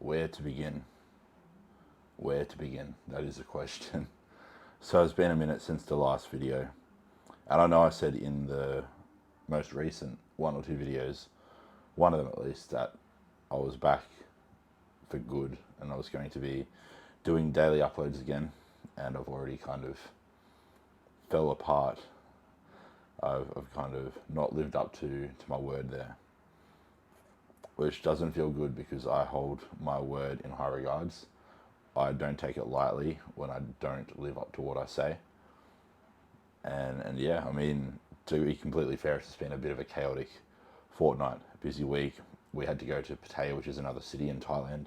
Where to begin? Where to begin? That is the question. So it's been a minute since the last video. And I know I said in the most recent one or two videos, one of them at least, that I was back for good and I was going to be doing daily uploads again. And I've already kind of fell apart. I've kind of not lived up to my word there, which doesn't feel good because I hold my word in high regards. I don't take it lightly when I don't live up to what I say. And yeah, I mean, to be completely fair, it's just been a bit of a chaotic fortnight, busy week. We had to go to Pattaya, which is another city in Thailand,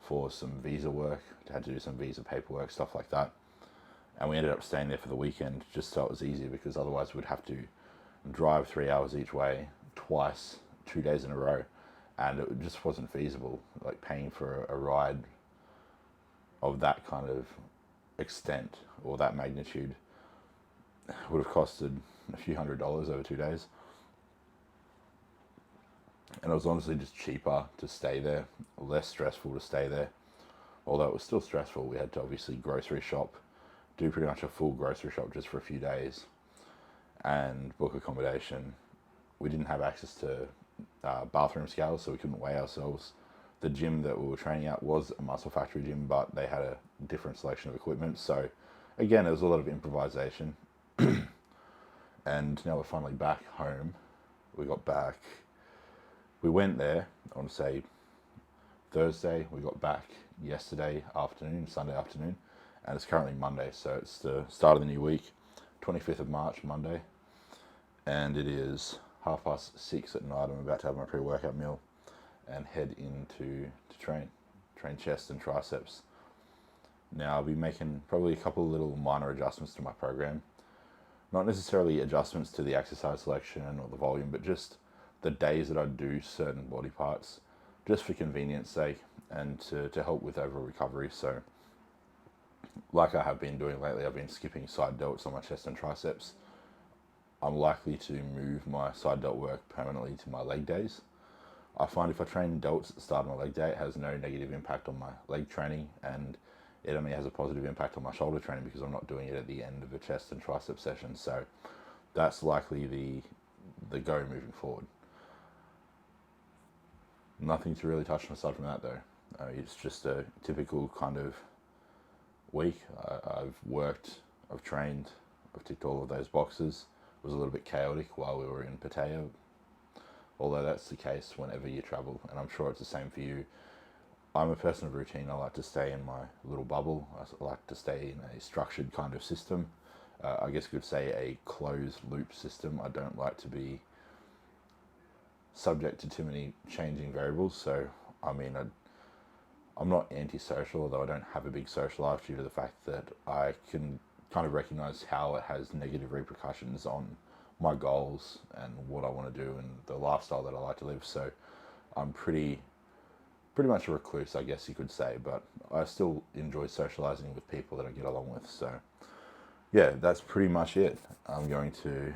for some visa work. Had to do some visa paperwork, stuff like that. And we ended up staying there for the weekend just so it was easier, because otherwise we'd have to drive 3 hours each way twice, 2 days in a row. And it just wasn't feasible, like paying for a ride of that kind of extent or that magnitude would have costed a few $100s over 2 days. And it was honestly just cheaper to stay there, less stressful to stay there. Although it was still stressful, we had to obviously grocery shop, do pretty much a full grocery shop just for a few days, and book accommodation. We didn't have access to bathroom scales, so we couldn't weigh ourselves. The gym that we were training at was a Muscle Factory gym, but they had a different selection of equipment. So again, there was a lot of improvisation. And now we're finally back home. We went there, I want to say Thursday. We got back yesterday afternoon, Sunday afternoon, and it's currently Monday. So it's the start of the new week, 25th of March, Monday. And it is 6:30 at night. I'm about to have my pre-workout meal and head into to train chest and triceps. Now I'll be making probably a couple of little minor adjustments to my program. Not necessarily adjustments to the exercise selection or the volume, but just the days that I do certain body parts, just for convenience sake and to help with overall recovery. So like I have been doing lately, I've been skipping side delts on my chest and triceps. I'm likely to move my side delt work permanently to my leg days. I find if I train delts at the start of my leg day, it has no negative impact on my leg training, and it only has a positive impact on my shoulder training because I'm not doing it at the end of a chest and tricep session. So that's likely the go moving forward. Nothing to really touch on aside from that though. It's just a typical kind of week. I've worked, I've trained, I've ticked all of those boxes. It was a little bit chaotic while we were in Pattaya, although that's the case whenever you travel, and I'm sure it's the same for you. I'm a person of routine. I like to stay in my little bubble. I like to stay in a structured kind of system. I guess you could say a closed loop system. I don't like to be subject to too many changing variables. So, I mean, I'm not antisocial, although I don't have a big social life due to the fact that I can kind of recognize how it has negative repercussions on my goals and what I want to do and the lifestyle that I like to live. So I'm pretty much a recluse, I guess you could say, but I still enjoy socializing with people that I get along with. So yeah, that's pretty much it. I'm going to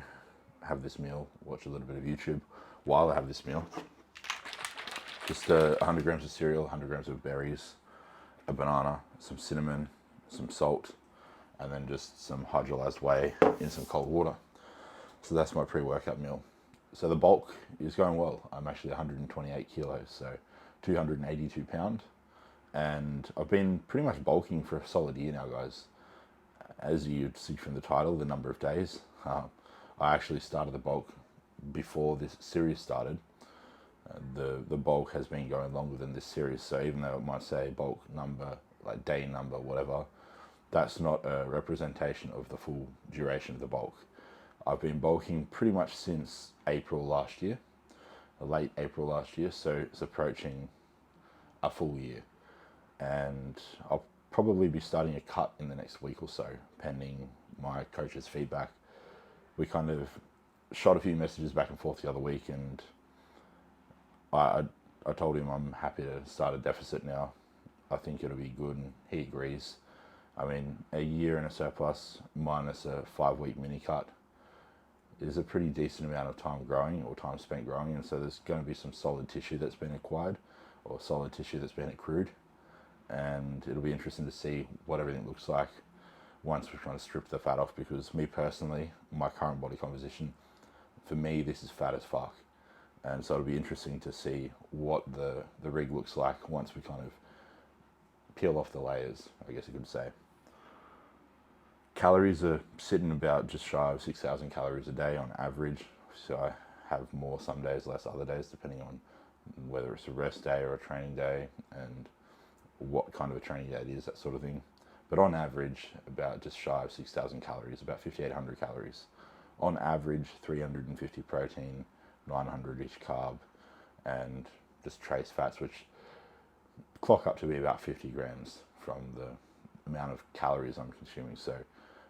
have this meal, watch a little bit of YouTube while I have this meal. Just 100 grams of cereal, 100 grams of berries, a banana, some cinnamon, some salt, and then just some hydrolyzed whey in some cold water. So that's my pre-workout meal. So the bulk is going well. I'm actually 128 kilos, so 282 pounds. And I've been pretty much bulking for a solid year now, guys. As you'd see from the title, the number of days. I actually started the bulk before this series started. The bulk has been going longer than this series, so even though it might say bulk number, like day number, whatever, that's not a representation of the full duration of the bulk. I've been bulking pretty much since April last year, late April last year, so it's approaching a full year. And I'll probably be starting a cut in the next week or so, pending my coach's feedback. We kind of shot a few messages back and forth the other week, and I told him I'm happy to start a deficit now. I think it'll be good, and he agrees. I mean, a year in a surplus minus a 5-week mini cut is a pretty decent amount of time growing, or time spent growing, and so there's going to be some solid tissue that's been acquired. or solid tissue that's been accrued. And it'll be interesting to see what everything looks like once we've kind of stripped the fat off, because me personally, my current body composition, for me, this is fat as fuck. And so it'll be interesting to see what the rig looks like once we kind of peel off the layers, I guess you could say. Calories are sitting about just shy of 6,000 calories a day on average. So I have more some days, less other days, depending on whether it's a rest day or a training day and what kind of a training day it is, that sort of thing. But on average, about just shy of 6,000 calories, about 5,800 calories. On average, 350 protein, 900-ish carb, and just trace fats, which clock up to be about 50 grams from the amount of calories I'm consuming. So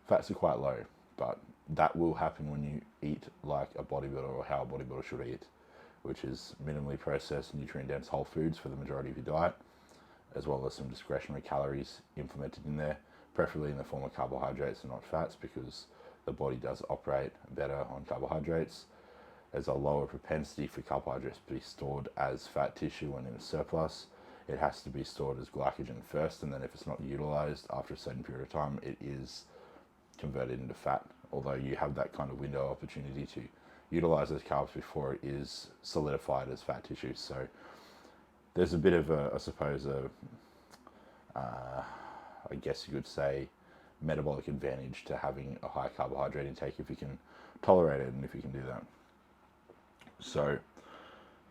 fats are quite low, but that will happen when you eat like a bodybuilder, or how a bodybuilder should eat, which is minimally processed, nutrient-dense whole foods for the majority of your diet, as well as some discretionary calories implemented in there, preferably in the form of carbohydrates and not fats, because the body does operate better on carbohydrates. There's a lower propensity for carbohydrates to be stored as fat tissue when in a surplus. It has to be stored as glycogen first, and then if it's not utilized after a certain period of time, it is converted into fat, although you have that kind of window opportunity to utilize those carbs before it is solidified as fat tissue. So there's a bit of a, I suppose, I guess you could say, metabolic advantage to having a high carbohydrate intake if you can tolerate it and if you can do that. So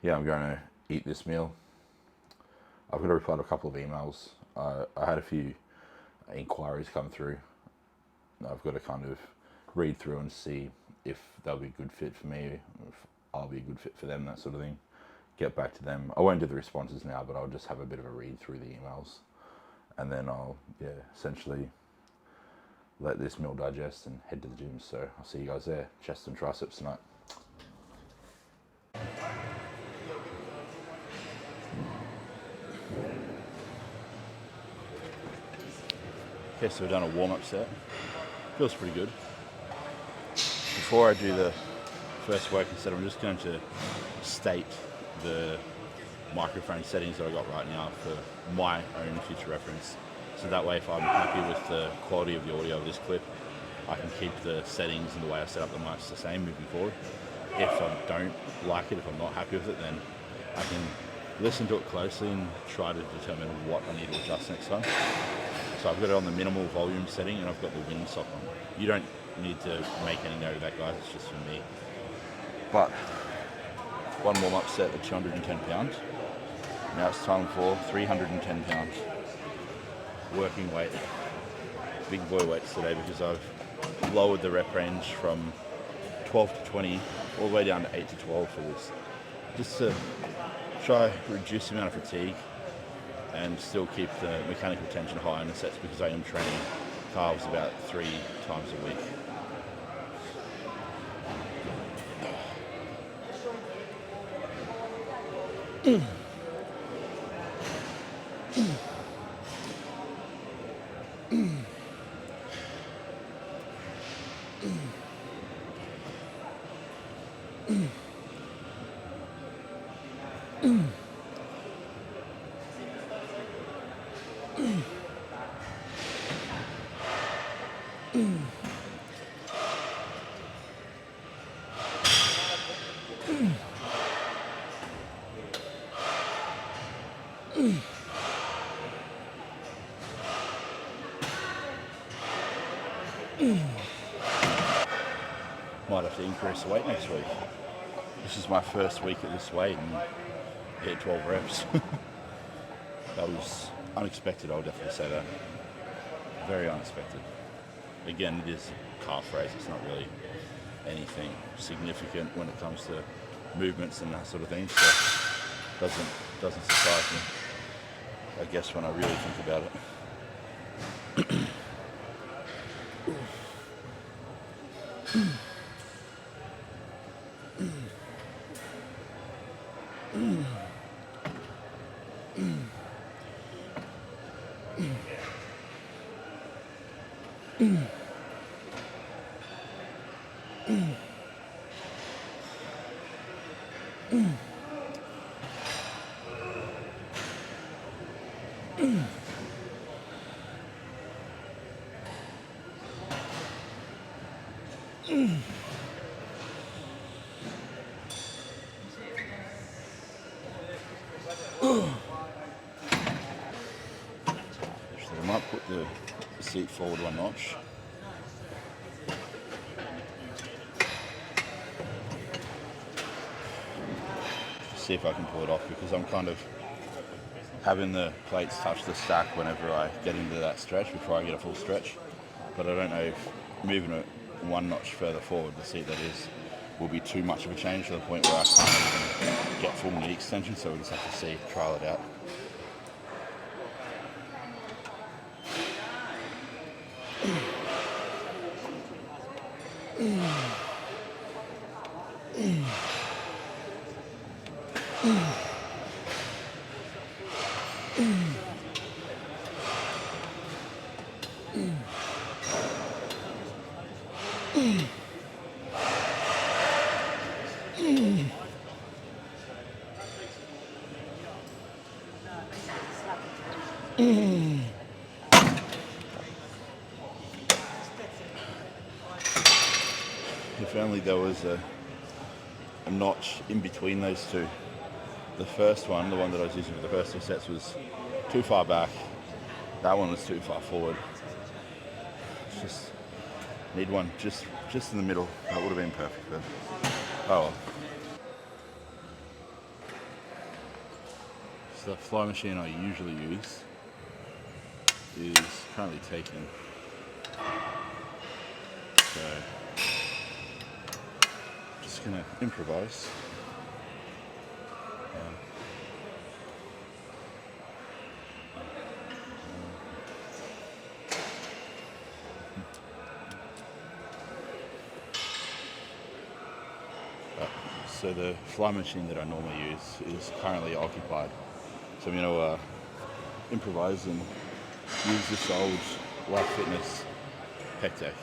yeah, I'm going to eat this meal. I've got to reply to a couple of emails. I had a few inquiries come through. I've got to kind of read through and see if they'll be a good fit for me, if I'll be a good fit for them, that sort of thing. Get back to them. I won't do the responses now, but I'll just have a bit of a read through the emails, and then I'll essentially let this meal digest and head to the gym. So I'll see you guys there. Chest and triceps tonight. Okay, so we've done a warm-up set. Feels pretty good. Before I do the first working set, I'm just going to state the microphone settings that I got right now for my own future reference. So that way, if I'm happy with the quality of the audio of this clip, I can keep the settings and the way I set up the mics the same moving forward. If I don't like it, if I'm not happy with it, then I can listen to it closely and try to determine what I need to adjust next time. So I've got it on the minimal volume setting, and I've got the windsock on. You don't need to make any note of that, guys, it's just for me. But one warm-up set at 210 pounds. Now it's time for 310 pounds. Working weight. Big boy weights today, because I've lowered the rep range from 12 to 20 all the way down to 8 to 12 for this. Just to try reduce the amount of fatigue and still keep the mechanical tension high in the sets, because I am training calves about 3 times a week. Might have to increase the weight next week. This is my first week at this weight and hit 12 reps. That was unexpected, I'll definitely say that. Very unexpected. Again, it is a calf raise, it's not really anything significant when it comes to movements and that sort of thing, so doesn't surprise me, I guess, when I really think about it. Actually, I might put the seat forward one notch. See if I can pull it off, because I'm kind of having the plates touch the stack whenever I get into that stretch before I get a full stretch. But I don't know if moving it one notch further forward, the seat that is, will be too much of a change to the point where I can't even get full knee extension. So we just have to see, trial it out. If only there was a notch in between those two. The first one, the one that I was using for the first 2 sets, was too far back. That one was too far forward. Just need one just in the middle. That would have been perfect, but oh well. So the fly machine I usually use is currently taken. So just gonna improvise. So the fly machine that I normally use is currently occupied. So I'm going to improvise and use this old Life Fitness pec deck.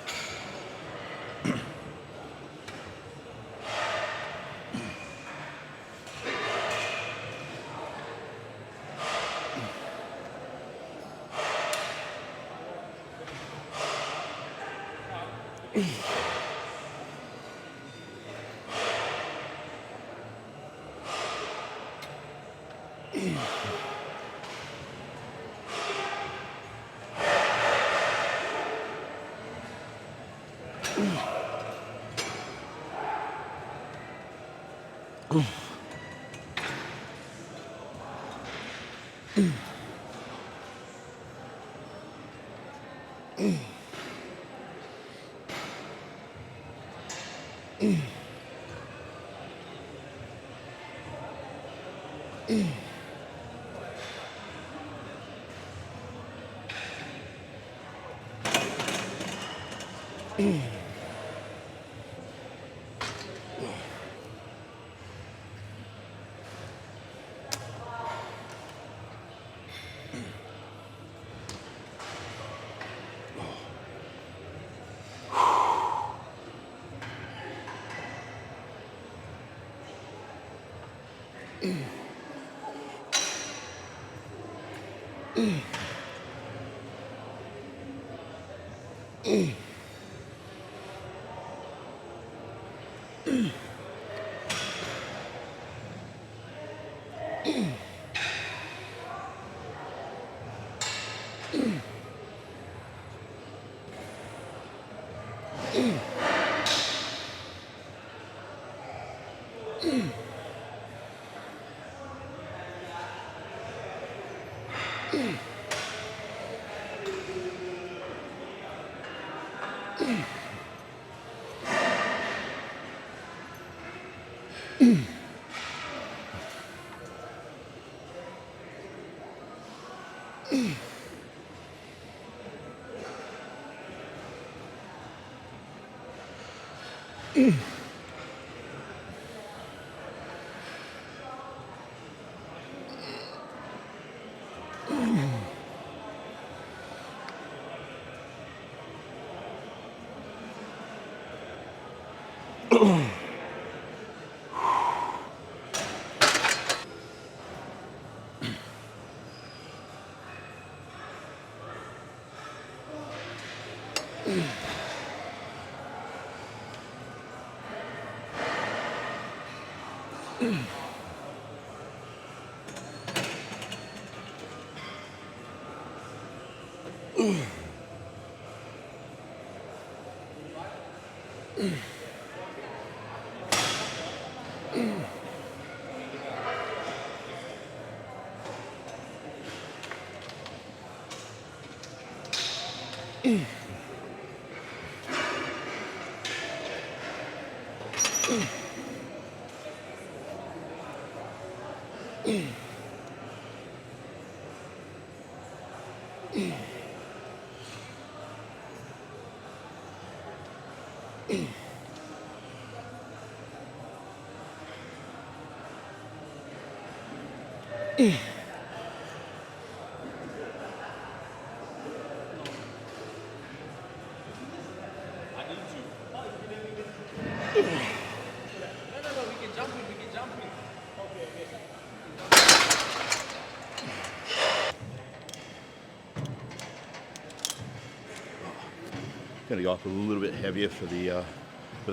Gonna go up a little bit heavier for the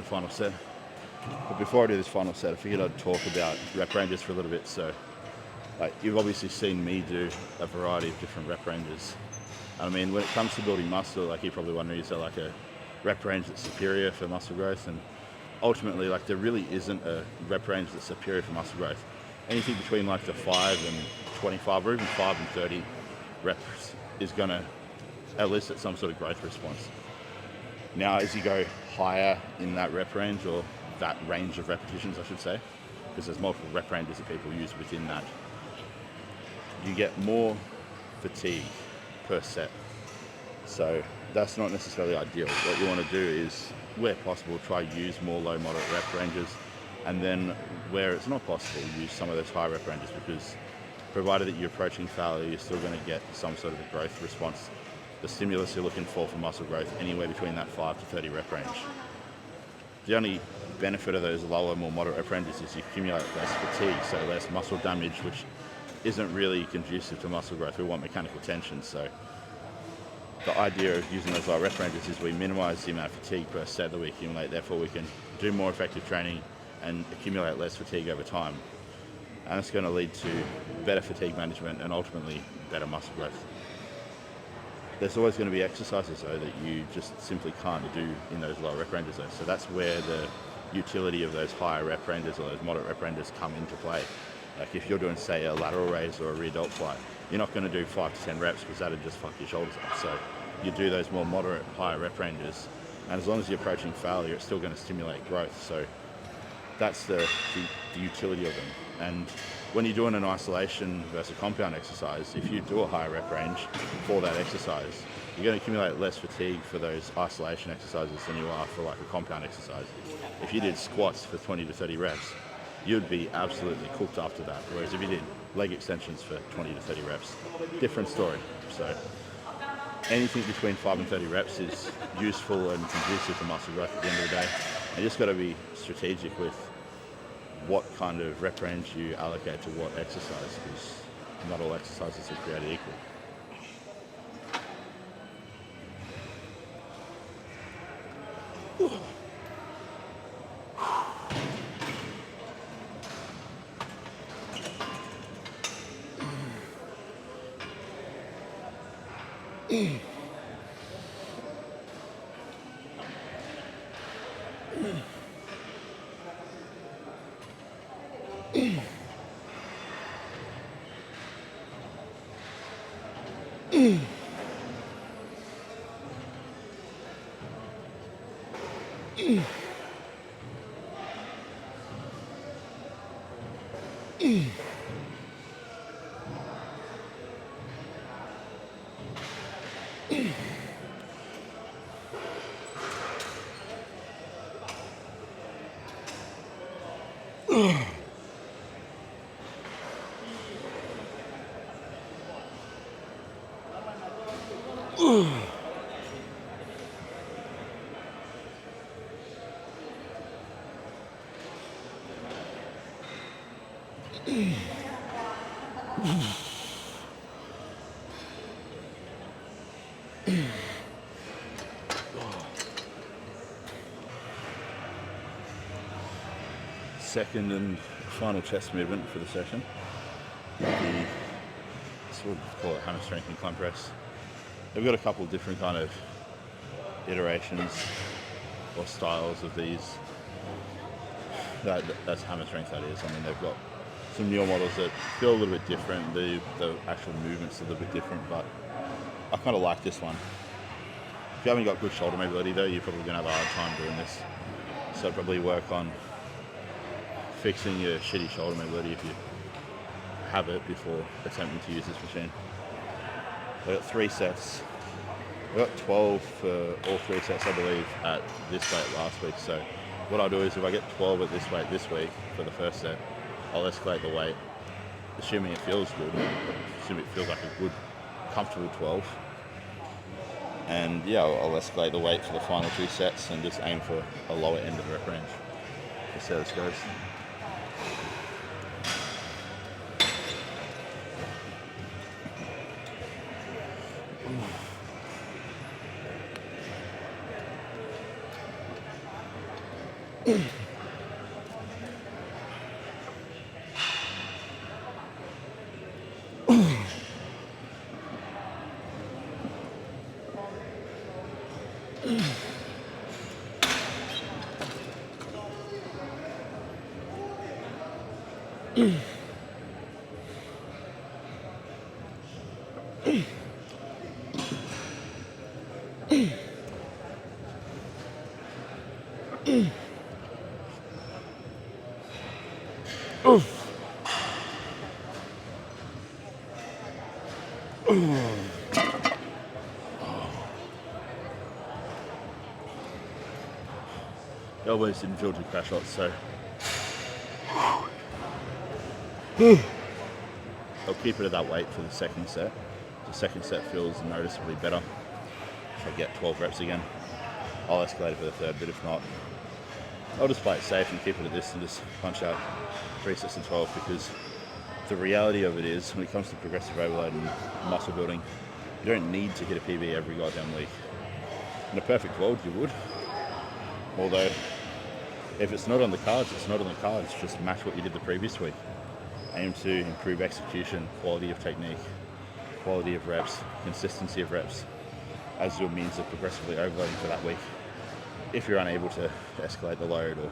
final set. But before I do this final set, I figured I'd talk about rep ranges for a little bit. So, like, you've obviously seen me do a variety of different rep ranges. I mean, when it comes to building muscle, like, you're probably wondering, is there like a rep range that's superior for muscle growth? And ultimately, like, there really isn't a rep range that's superior for muscle growth. Anything between like the 5 and 25 or even 5 and 30 reps is gonna elicit some sort of growth response. Now, as you go higher in that rep range, or that range of repetitions, I should say, because there's multiple rep ranges that people use within that, you get more fatigue per set. So that's not necessarily ideal. What you want to do is, where possible, try use more low, moderate rep ranges, and then where it's not possible, use some of those high rep ranges, because provided that you're approaching failure, you're still going to get some sort of a growth response. The stimulus you're looking for muscle growth, anywhere between that 5 to 30 rep range. The only benefit of those lower, more moderate rep ranges is you accumulate less fatigue, so less muscle damage, which isn't really conducive to muscle growth. We want mechanical tension, so the idea of using those low rep ranges is we minimize the amount of fatigue per set that we accumulate, therefore we can do more effective training and accumulate less fatigue over time. And it's going to lead to better fatigue management and ultimately better muscle growth. There's always going to be exercises though that you just simply can't do in those lower rep ranges though. So that's where the utility of those higher rep ranges or those moderate rep ranges come into play. Like if you're doing, say, a lateral raise or a rear delt fly, you're not going to do 5 to 10 reps because that'd just fuck your shoulders up. So you do those more moderate, higher rep ranges, and as long as you're approaching failure, it's still going to stimulate growth. So that's the utility of them. And when you're doing an isolation versus a compound exercise, if you do a higher rep range for that exercise, you're going to accumulate less fatigue for those isolation exercises than you are for like a compound exercise. If you did squats for 20 to 30 reps, you'd be absolutely cooked after that. Whereas if you did leg extensions for 20 to 30 reps, different story. So anything between 5 and 30 reps is useful and conducive to muscle growth at the end of the day. You just got to be strategic with what kind of rep range you allocate to what exercise, because not all exercises are created equal. second and final chest movement for the session. The sort of call it hammer strength incline press. They've got a couple of different kind of iterations or styles of these. That's hammer strength, that is. I mean, they've got some newer models that feel a little bit different. The actual movement's a little bit different, but I kind of like this one. If you haven't got good shoulder mobility though, you're probably going to have a hard time doing this. So I'd probably work on fixing your shitty shoulder mobility if you have it before attempting to use this machine. I've got 3 sets. I got 12 for all 3 sets, I believe, at this weight last week. So what I'll do is if I get 12 at this weight this week for the first set, I'll escalate the weight, assuming it feels good, assuming it feels like a good, comfortable 12. And yeah, I'll escalate the weight for the final 2 sets and just aim for a lower end of the rep range. Let's see how this goes. The elbows didn't feel too crash hot, so I'll keep it at that weight for the second set. The second set feels noticeably better. If I get 12 reps again, I'll escalate it for the third, but if not, I'll just play it safe and keep it at this and just punch out 3 sets of 12, because the reality of it is, when it comes to progressive overload and muscle building, you don't need to hit a PB every goddamn week. In a perfect world, you would. Although, if it's not on the cards, it's not on the cards. Just match what you did the previous week. Aim to improve execution, quality of technique, quality of reps, consistency of reps as your means of progressively overloading for that week. If you're unable to escalate the load or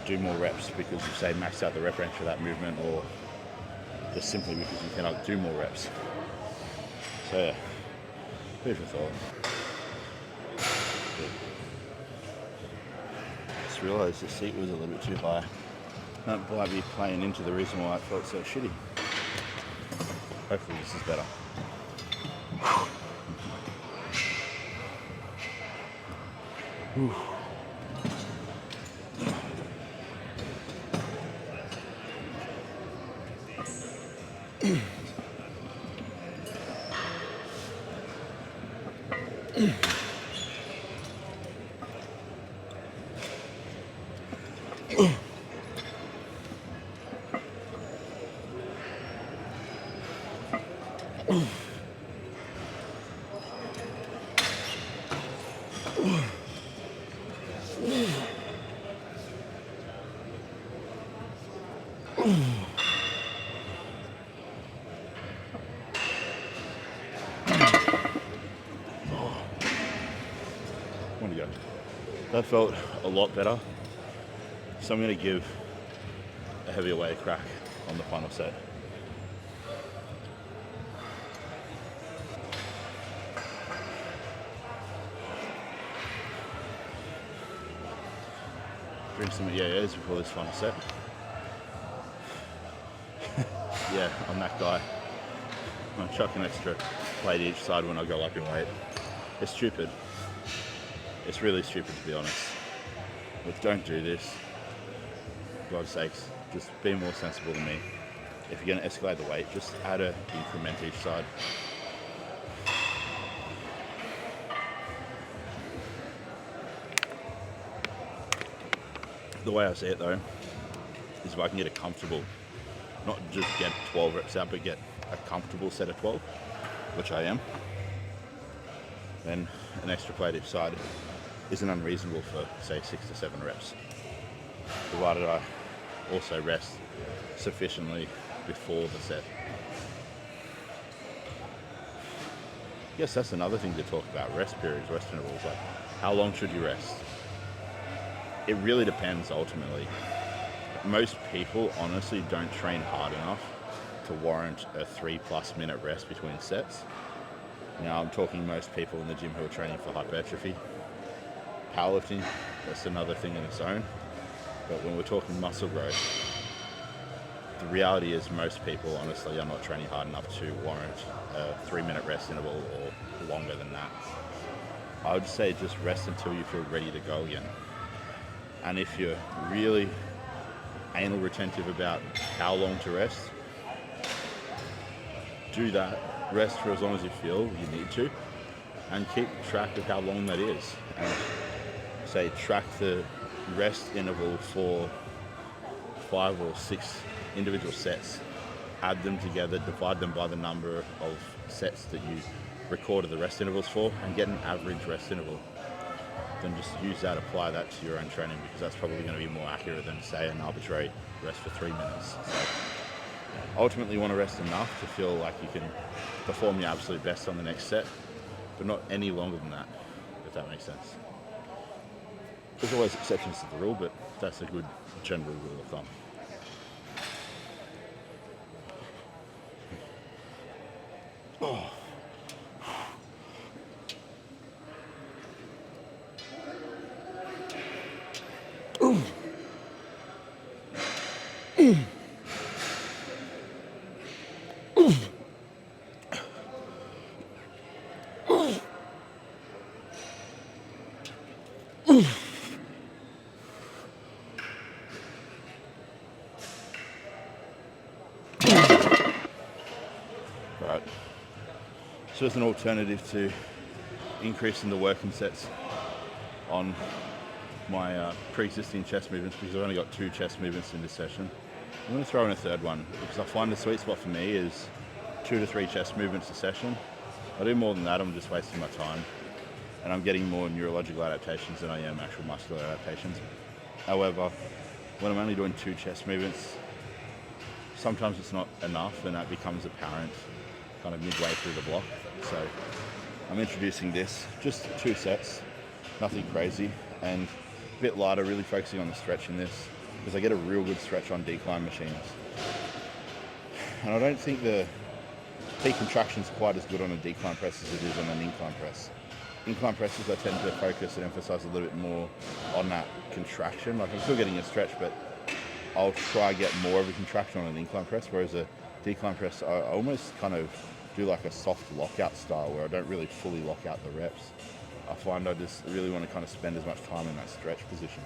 do more reps because you say maxed out the rep range for that movement, or just simply because you cannot do more reps. So yeah, food for thought. Just realised the seat was a little bit too high. That might be playing into the reason why it felt so shitty. Hopefully this is better. Whew. That felt a lot better, so I'm going to give a heavier weight a crack on the final set. Drink some yeah-yeahs before this final set. Yeah, I'm that guy. I chuck an extra plate each side when I go up in weight. It's stupid. It's really stupid, to be honest. But don't do this. For God's sakes, just be more sensible than me. If you're going to escalate the weight, just add an increment each side. The way I see it though, is if I can get a comfortable, not just get 12 reps out, but get a comfortable set of 12, which I am, then an extra plate each side isn't unreasonable for, say, 6 to 7 reps, provided I also rest sufficiently before the set. I guess that's another thing to talk about, rest periods, rest intervals. Like, how long should you rest? It really depends ultimately. Most people honestly don't train hard enough to warrant a 3+ minute rest between sets. Now I'm talking most people in the gym who are training for hypertrophy. Powerlifting, that's another thing in its own. But when we're talking muscle growth, the reality is most people honestly are not training hard enough to warrant a 3-minute rest interval or longer than that. I would say just rest until you feel ready to go again. And if you're really anal retentive about how long to rest, do that. Rest for as long as you feel you need to, and keep track of how long that is. And say track the rest interval for 5 or 6 individual sets. Add them together, divide them by the number of sets that you recorded the rest intervals for, and get an average rest interval. Then just use that, apply that to your own training, because that's probably going to be more accurate than, say, an arbitrary rest for 3 minutes. So ultimately you want to rest enough to feel like you can perform your absolute best on the next set, but not any longer than that, if that makes sense. There's always exceptions to the rule, but that's a good general rule of thumb. Oh. Right. So as an alternative to increasing the working sets on my pre-existing chest movements, because I've only got 2 chest movements in this session, I'm going to throw in a third one, because I find the sweet spot for me is 2 to 3 chest movements a session. If I do more than that, I'm just wasting my time, and I'm getting more neurological adaptations than I am actual muscular adaptations. However, when I'm only doing 2 chest movements, sometimes it's not enough, and that becomes apparent kind of midway through the block. So I'm introducing this, just 2 sets, nothing crazy, and a bit lighter, really focusing on the stretch in this, because I get a real good stretch on decline machines. And I don't think the peak contraction is quite as good on a decline press as it is on an incline press. Incline presses, I tend to focus and emphasize a little bit more on that contraction. Like, I'm still getting a stretch, but I'll try get more of a contraction on an incline press, whereas a decline press, I almost kind of do like a soft lockout style where I don't really fully lock out the reps. I find I just really want to kind of spend as much time in that stretch position.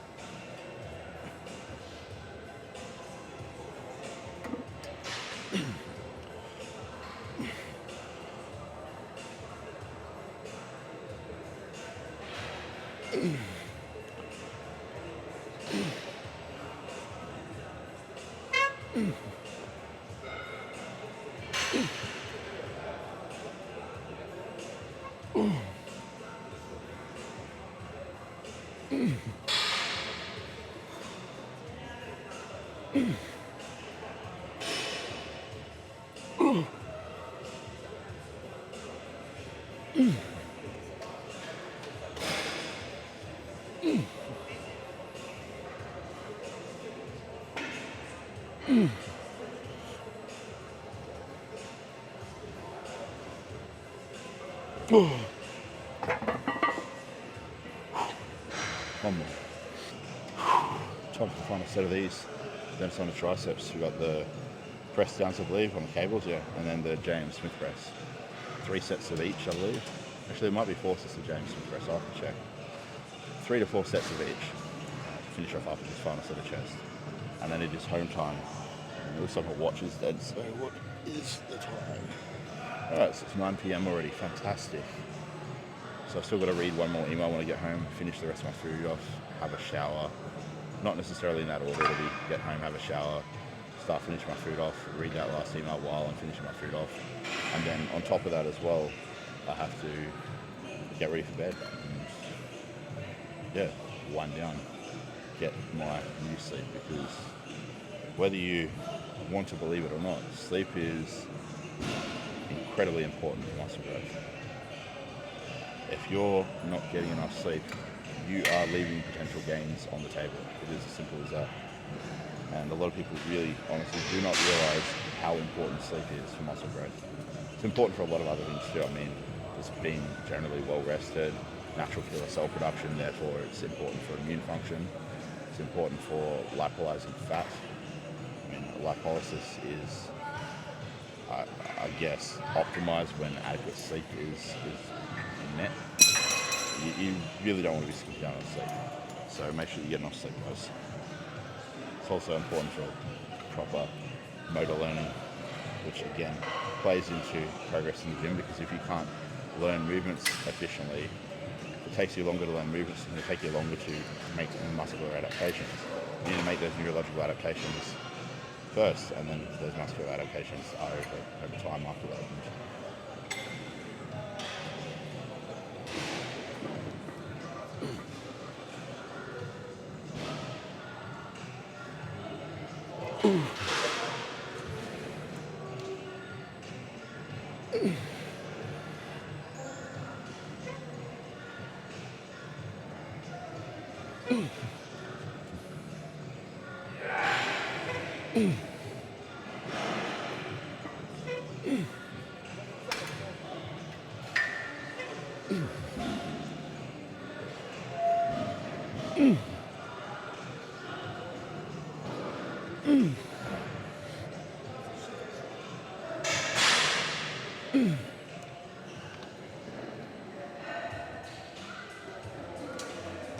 One more. Time for the final set of these. Then it's on the triceps. We've got the press downs, I believe, on the cables, yeah, and then the James Smith press. 3 sets of each, I believe. Actually, there might be 4 sets of James Smith press. I'll have to check. 3 to 4 sets of each. To finish off after this final set of chest. And then it is home time. And it looks like my watch is dead, so what is the time? Alright, so it's 9 p.m. already. Fantastic. So I've still got to read one more email when I get home, finish the rest of my food off, have a shower. Not necessarily in that order, it'll be get home, have a shower, start finishing my food off, read that last email while I'm finishing my food off. And then on top of that as well, I have to get ready for bed and, yeah, wind down, get my new sleep, because whether you want to believe it or not, sleep is incredibly important for muscle growth. If you're not getting enough sleep, you are leaving potential gains on the table. It is as simple as that. And a lot of people really, honestly, do not realize how important sleep is for muscle growth. It's important for a lot of other things too. I mean, just being generally well rested, natural killer cell production, therefore it's important for immune function. It's important for lipolyzing fat. I mean, lipolysis is, I guess, optimized when adequate sleep is met. You really don't want to be skipping down on sleep. So make sure you get enough sleep, guys. It's also important for proper motor learning, which again plays into progress in the gym, because if you can't learn movements efficiently, it takes you longer to learn movements, and it'll take you longer to make muscular adaptations. You need to make those neurological adaptations first, and then those muscular adaptations are over time after that.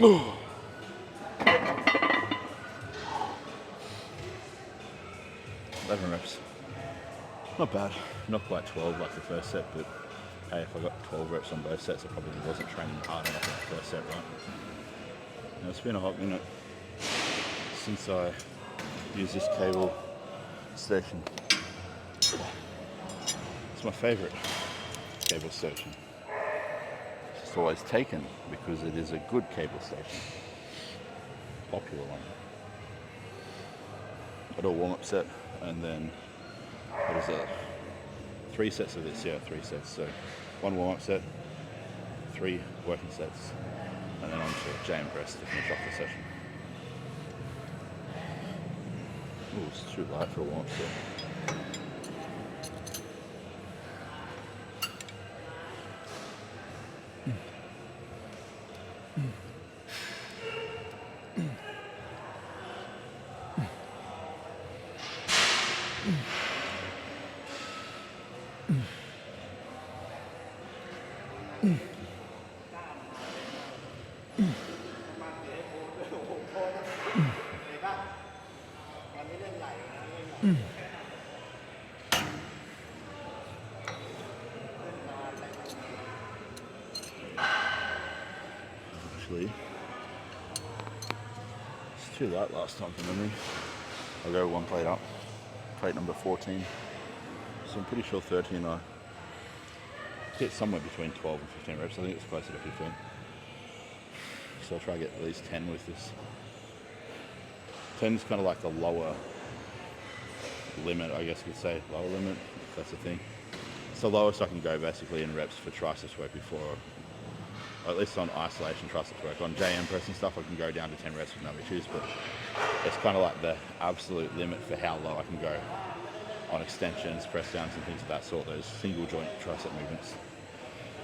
Oh. 11 reps. Not bad. Not quite 12 like the first set, but hey, if I got 12 reps on both sets, I probably wasn't training hard enough in the first set, right? Now, it's been a hot minute since I used this cable station. It's my favourite cable station. It's always taken because it is a good cable station. Popular one. I do a warm-up set, and then what is that? 3 sets of this, 3 sets. So 1 warm-up set, 3 working sets, and then on to JM press to finish off the session. Ooh, it's too light for a warm-up set. Actually, it's too light last time for memory. I'll go 1 plate up, plate number 14. So I'm pretty sure 13 I hit somewhere between 12 and 15 reps. I think it's closer to 15. So I'll try to get at least 10 with this. 10 is kind of like the lower limit, I guess you could say. Lower limit, if that's a thing. It's the lowest I can go basically in reps for triceps work before, or at least on isolation triceps work. On JM press and stuff, I can go down to 10 reps with no issues, but it's kind of like the absolute limit for how low I can go on extensions, press downs and things of that sort, those single joint tricep movements.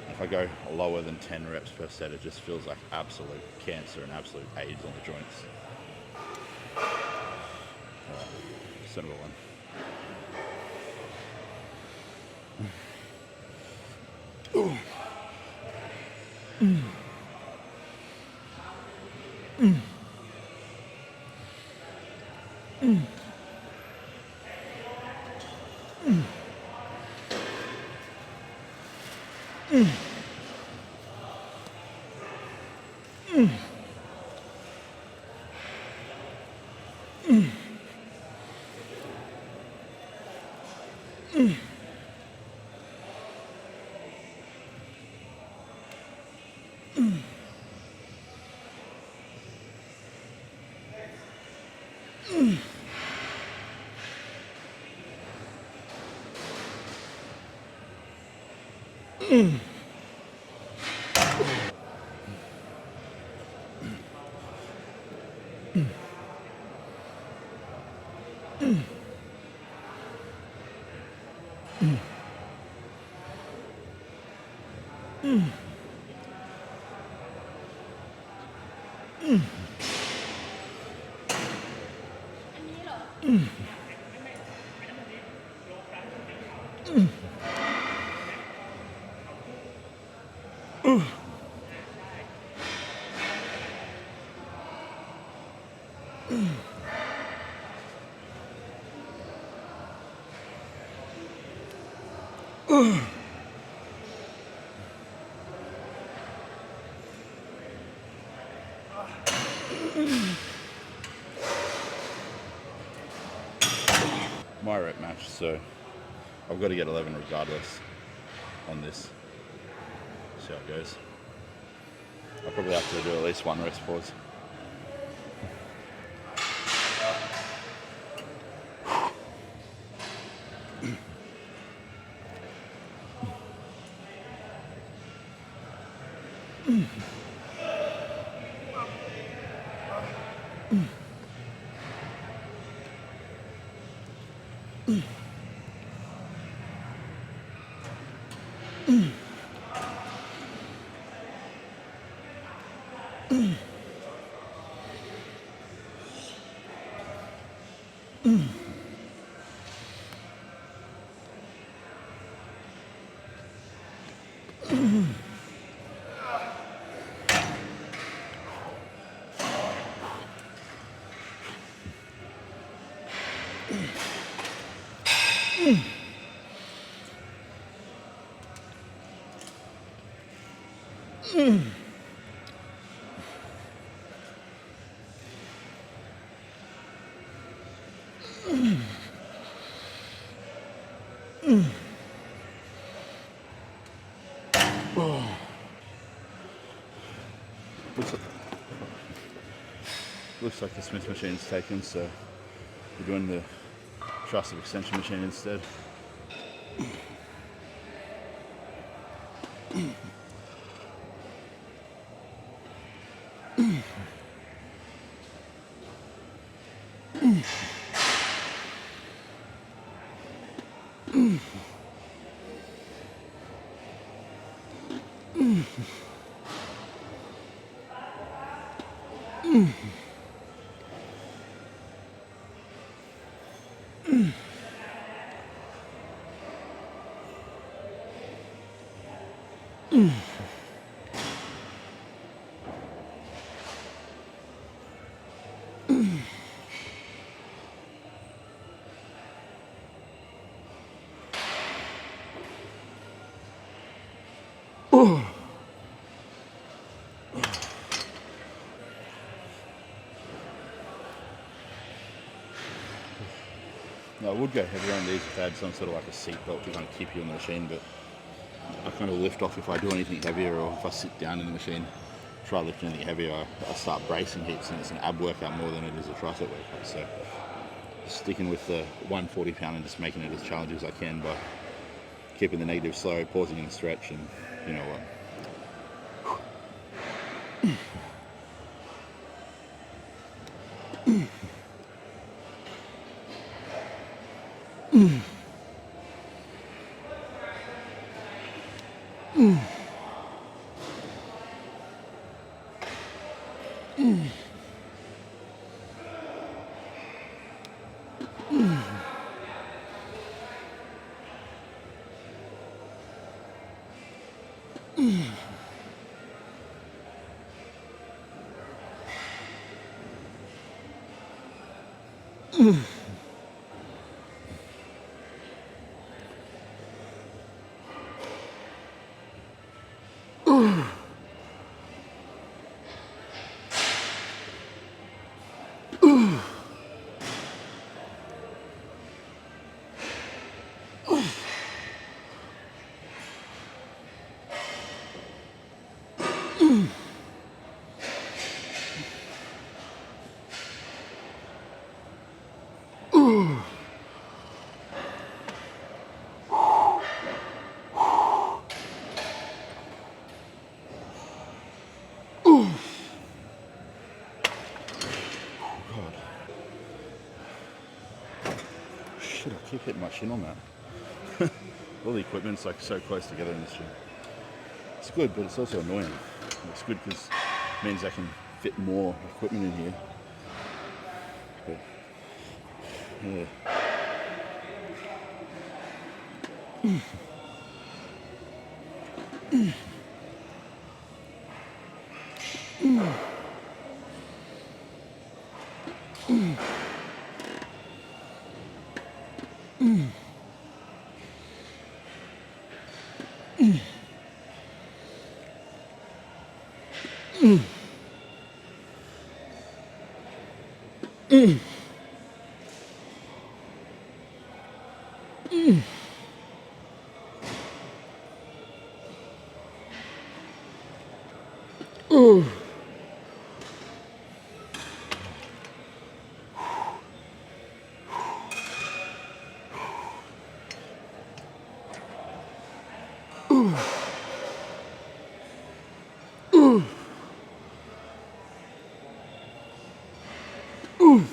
If I go lower than 10 reps per set, it just feels like absolute cancer and absolute AIDS on the joints. Set number 1. My rep match, so I've got to get 11 regardless on this. See how it goes. I'll probably have to do at least one rest pause. Looks like the Smith machine's taken, so we're doing the Triceps extension machine instead. No, I would go heavier on these if they had some sort of like a seat belt to kind of keep you in the machine, but I kind of lift off if I do anything heavier, or if I sit down in the machine, try lifting anything heavier, I start bracing hips, and it's an ab workout more than it is a tricep workout. So sticking with the 140 pound and just making it as challenging as I can by keeping the negative slow, pausing in the stretch, and you know what. keep hitting my shin on that. All the equipment's like so close together in this gym. It's good, but it's also annoying. It's good because it means I can fit more equipment in here. But, yeah. Ooh.